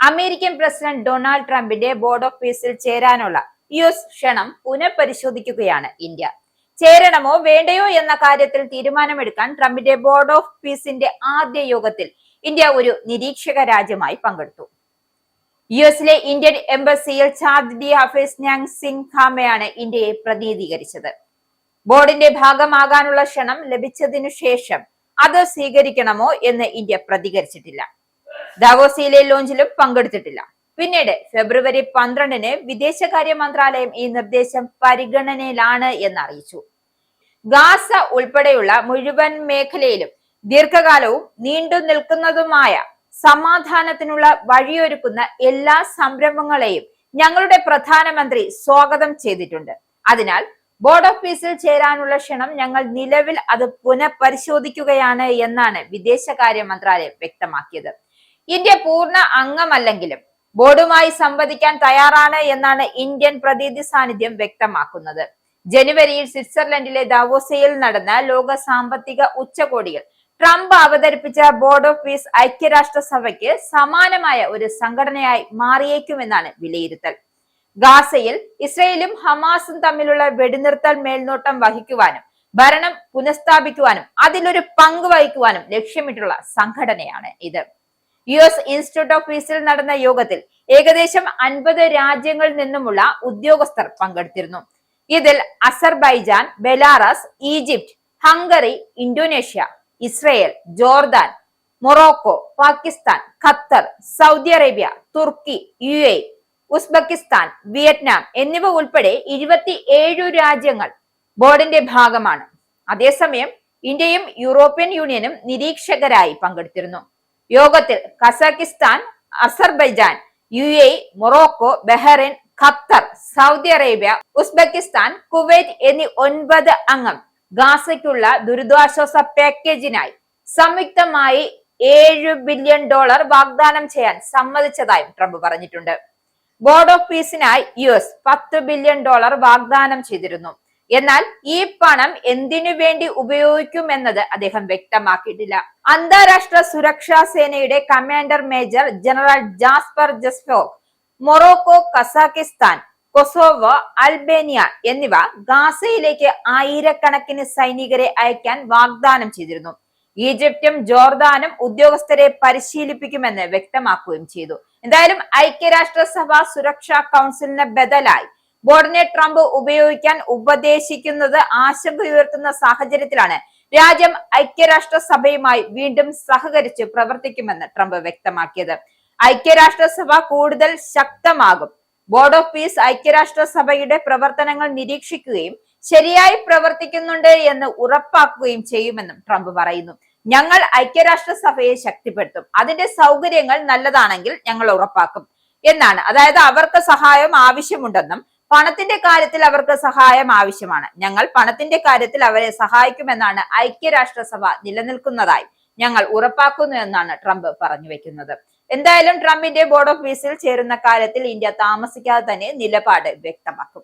American president Donald ട്രംപിന്റെ board of പീസിൽ ചേരാനുള്ള യുഎസ് ക്ഷണം പുനഃപരിശോധിക്കുകയാണ് ഇന്ത്യ. ചേരണമോ വേണ്ടയോ എന്ന കാര്യത്തിൽ തീരുമാനമെടുക്കാൻ ട്രംപിന്റെ ബോർഡ് ഓഫ് പീസിന്റെ ആദ്യ യോഗത്തിൽ ഇന്ത്യ ഒരു നിരീക്ഷക രാജ്യമായി പങ്കെടുത്തു. യുഎസിലെ ഇന്ത്യൻ എംബസിയിൽ charge d affaires Nyang Singh ഖാമയാണ് ഇന്ത്യയെ പ്രതിനിധീകരിച്ചത്. ബോർഡിന്റെ ഭാഗമാകാനുള്ള ക്ഷണം ലഭിച്ചതിനു ശേഷം അത് സ്വീകരിക്കണമോ എന്ന് ഇന്ത്യ പ്രതികരിച്ചിട്ടില്ല. ദാവോസിലെ ലോഞ്ചിലും പങ്കെടുത്തിട്ടില്ല. പിന്നീട് ഫെബ്രുവരി 12-ന് വിദേശകാര്യ മന്ത്രാലയം ഈ നിർദ്ദേശം പരിഗണനയിലാണ് എന്ന് അറിയിച്ചു. ഗാസ ഉൾപ്പെടെയുള്ള മുഴുവൻ മേഖലയിലും ദീർഘകാലവും നീണ്ടു നിൽക്കുന്നതുമായ സമാധാനത്തിനുള്ള വഴിയൊരുക്കുന്ന എല്ലാ സംരംഭങ്ങളെയും ഞങ്ങളുടെ പ്രധാനമന്ത്രി സ്വാഗതം ചെയ്തിട്ടുണ്ട്. അതിനാൽ ബോർഡ് ഓഫ് പീസിൽ ചേരാനുള്ള ക്ഷണം ഞങ്ങൾ നിലവിൽ അത് പുനഃപരിശോധിക്കുകയാണ് എന്നാണ് വിദേശകാര്യ മന്ത്രാലയം വ്യക്തമാക്കിയത്. ഇന്ത്യ പൂർണ്ണ അംഗമല്ലെങ്കിലും ബോർഡുമായി സംവദിക്കാൻ തയ്യാറാണ് എന്നാണ് ഇന്ത്യൻ പ്രതിനിധി സാന്നിധ്യം വ്യക്തമാക്കുന്നത്. ജനുവരിയിൽ സ്വിറ്റ്സർലൻഡിലെ ദാവോസയിൽ നടന്ന ലോക സാമ്പത്തിക ഉച്ചകോടിയിൽ ട്രംപ് അവതരിപ്പിച്ച ബോർഡ് ഓഫ് പീസ് ഐക്യരാഷ്ട്രസഭയ്ക്ക് സമാനമായ ഒരു സംഘടനയായി മാറിയേക്കുമെന്നാണ് വിലയിരുത്തൽ. ഗാസയിൽ ഇസ്രയേലും ഹമാസും തമ്മിലുള്ള വെടിനിർത്തൽ മേൽനോട്ടം വഹിക്കുവാനും ഭരണം പുനഃസ്ഥാപിക്കുവാനും അതിലൊരു പങ്ക് വഹിക്കുവാനും ലക്ഷ്യമിട്ടുള്ള സംഘടനയാണ് ഇത്. യുഎസ് ഇൻസ്റ്റിറ്റ്യൂട്ട് ഓഫ് പീസിൽ നടന്ന യോഗത്തിൽ ഏകദേശം 50 രാജ്യങ്ങളിൽ നിന്നുമുള്ള ഉദ്യോഗസ്ഥർ പങ്കെടുത്തിരുന്നു. ഇതിൽ Azerbaijan, Belarus, Egypt, Hungary, Indonesia, Israel, Jordan, Morocco, Pakistan, Qatar, Saudi Arabia, തുർക്കി, UAE, ഉസ്ബെക്കിസ്ഥാൻ, വിയറ്റ്നാം എന്നിവ ഉൾപ്പെടെ 27 രാജ്യങ്ങൾ ബോർഡിന്റെ ഭാഗമാണ്. അതേസമയം ഇന്ത്യയും യൂറോപ്യൻ യൂണിയനും നിരീക്ഷകരായി പങ്കെടുത്തിരുന്നു. യോഗത്തിൽ Kazakhstan, Azerbaijan, UAE, Morocco, Bahrain, Qatar, Saudi Arabia, Uzbekistan, Kuwait എന്നീ 9 അംഗം ഗാസയ്ക്കുള്ള ദുരിതാശ്വാസ പാക്കേജിനായി സംയുക്തമായി $7 ബില്യൺ വാഗ്ദാനം ചെയ്യാൻ സമ്മതിച്ചതായും ട്രംപ് പറഞ്ഞിട്ടുണ്ട്. ബോർഡ് ഓഫ് പീസിനായി യുഎസ് $10 ബില്യൺ വാഗ്ദാനം ചെയ്തിരുന്നു. എന്നാൽ ഈ പണം എന്തിനു വേണ്ടി ഉപയോഗിക്കുമെന്നത് അദ്ദേഹം വ്യക്തമാക്കിയിട്ടില്ല. അന്താരാഷ്ട്ര സുരക്ഷാ സേനയുടെ കമാൻഡർ മേജർ ജനറൽ ജാസ്പർ ജസ്ഫോവ് മൊറോക്കോ, കസാക്കിസ്ഥാൻ, കൊസോവോ, അൽബേനിയ എന്നിവ ഗാസയിലേക്ക് ആയിരക്കണക്കിന് സൈനികരെ അയക്കാൻ വാഗ്ദാനം ചെയ്തിരുന്നു. ഈജിപ്തും ജോർദാനും ഉദ്യോഗസ്ഥരെ പരിശീലിപ്പിക്കുമെന്ന് വ്യക്തമാക്കുകയും ചെയ്തു. എന്തായാലും ഐക്യരാഷ്ട്രസഭ സുരക്ഷാ കൗൺസിലിന് ബദലായി ബോർഡിനെ ട്രംപ് ഉപയോഗിക്കാൻ ഉപദേശിക്കുന്നത് ആശങ്കയുയർത്തുന്ന സാഹചര്യത്തിലാണ് രാജ്യം ഐക്യരാഷ്ട്രസഭയുമായി വീണ്ടും സഹകരിച്ച് പ്രവർത്തിക്കുമെന്ന് ട്രംപ് വ്യക്തമാക്കിയത്. ഐക്യരാഷ്ട്രസഭ കൂടുതൽ ശക്തമാകും. ബോർഡ് ഓഫ് പീസ് ഐക്യരാഷ്ട്രസഭയുടെ പ്രവർത്തനങ്ങൾ നിരീക്ഷിക്കുകയും ശരിയായി പ്രവർത്തിക്കുന്നുണ്ട് എന്ന് ഉറപ്പാക്കുകയും ചെയ്യുമെന്നും ട്രംപ് പറയുന്നു. ഞങ്ങൾ ഐക്യരാഷ്ട്രസഭയെ ശക്തിപ്പെടുത്തും. അതിന്റെ സൗകര്യങ്ങൾ നല്ലതാണെങ്കിൽ ഞങ്ങൾ ഉറപ്പാക്കും എന്നാണ്. അതായത് അവർക്ക് സഹായം ആവശ്യമുണ്ടെന്നും പണത്തിന്റെ കാര്യത്തിൽ അവർക്ക് സഹായം ആവശ്യമാണ്. ഞങ്ങൾ പണത്തിന്റെ കാര്യത്തിൽ അവരെ സഹായിക്കുമെന്നാണ് ഐക്യരാഷ്ട്രസഭ നിലനിൽക്കുന്നതായി ഞങ്ങൾ ഉറപ്പാക്കുന്നു എന്നാണ് ട്രംപ് പറഞ്ഞു വെക്കുന്നത്. എന്തായാലും ട്രംപിന്റെ ബോർഡ് ഓഫ് പീസിൽ ചേരുന്ന കാര്യത്തിൽ ഇന്ത്യ താമസിക്കാതെ തന്നെ നിലപാട് വ്യക്തമാക്കും.